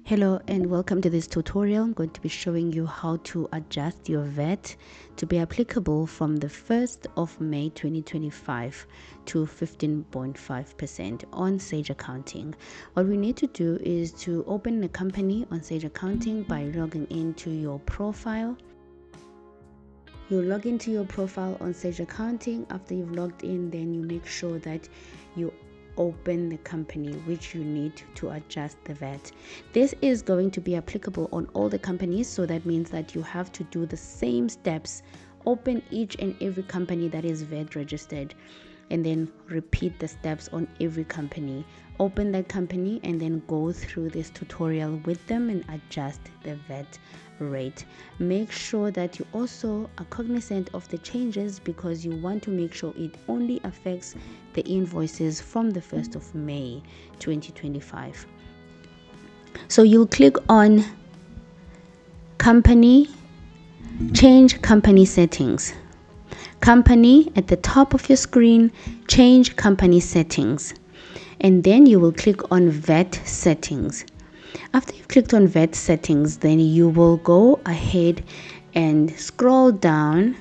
Hello and welcome to this tutorial. I'm going to be showing you how to adjust your VAT to be applicable from the 1st of May 2025 to 15.5% on Sage Accounting. What we need to do is to open a company on Sage Accounting by logging into your profile. You log into your profile on Sage Accounting. After you've logged in, then you make sure that you open the company which you need to adjust the VAT. This is going to be applicable on all the companies, so that means that you have to do the same steps, open each and every company that is VAT registered, and then repeat the steps on every company. Open that company and then go through this tutorial with them and adjust the VAT rate. Make sure that you also are cognizant of the changes, because you want to make sure it only affects the invoices from the 1st of May 2025. So you'll click on company, change company settings. Company at the top of your screen, change company settings, and then you will click on VAT settings. After you've clicked on VAT settings, then you will go ahead and scroll down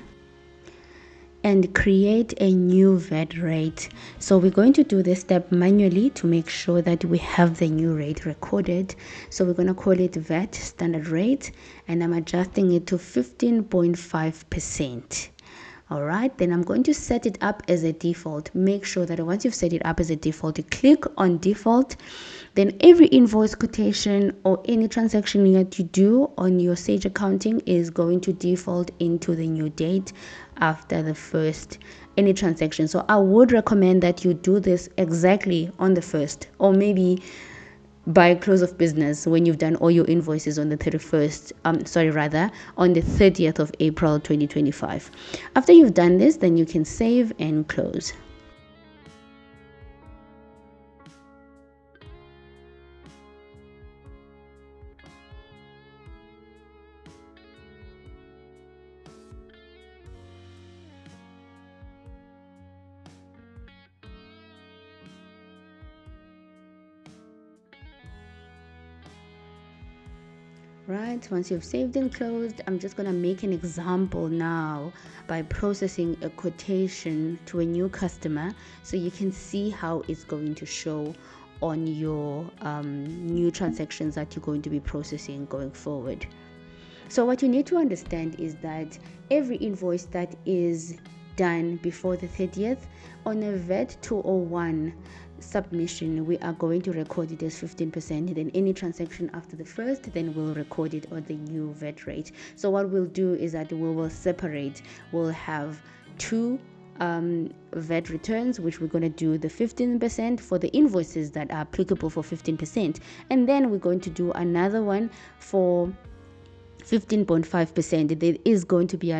and create a new VAT rate. So we're going to do this step manually to make sure that we have the new rate recorded. So we're going to call it VAT standard rate, and I'm adjusting it to 15.5%. All right, then I'm going to set it up as a default. Make sure that once you've set it up as a default, you click on default. Then every invoice, quotation, or any transaction that you do on your Sage Accounting is going to default into the new date after the first any transaction. So I would recommend that you do this exactly on the 1st, or maybe by close of business when you've done all your invoices on the 30th of April 2025. After you've done this, then you can save and close. Right, once you've saved and closed, I'm just going to make an example now by processing a quotation to a new customer, so you can see how it's going to show on your new transactions that you're going to be processing going forward. So what you need to understand is that every invoice that is done before the 30th on a VAT 201 submission, we are going to record it as 15%. Then any transaction after the 1st, then we'll record it on the new VAT rate. So what we'll do is that we will separate. We'll have two VAT returns, which we're going to do the 15% for the invoices that are applicable for 15%, and then we're going to do another one for 15.5%. This is going to be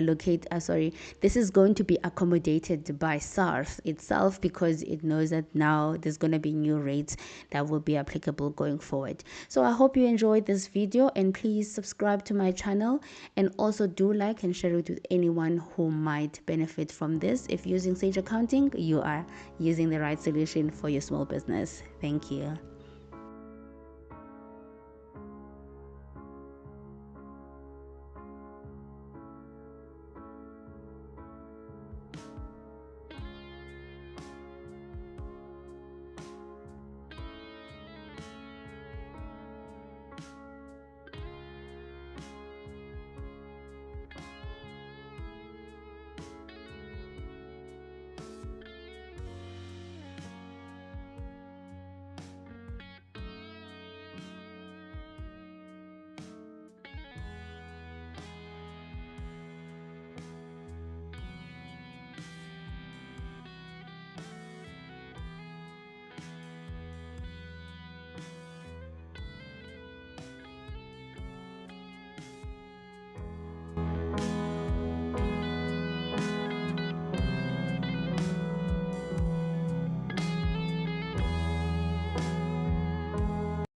this is going to be accommodated by SARS itself, because it knows that now there's going to be new rates that will be applicable going forward. So I hope you enjoyed this video, and please subscribe to my channel, and also do like and share it with anyone who might benefit from this. If using Sage Accounting, you are using the right solution for your small business. Thank you.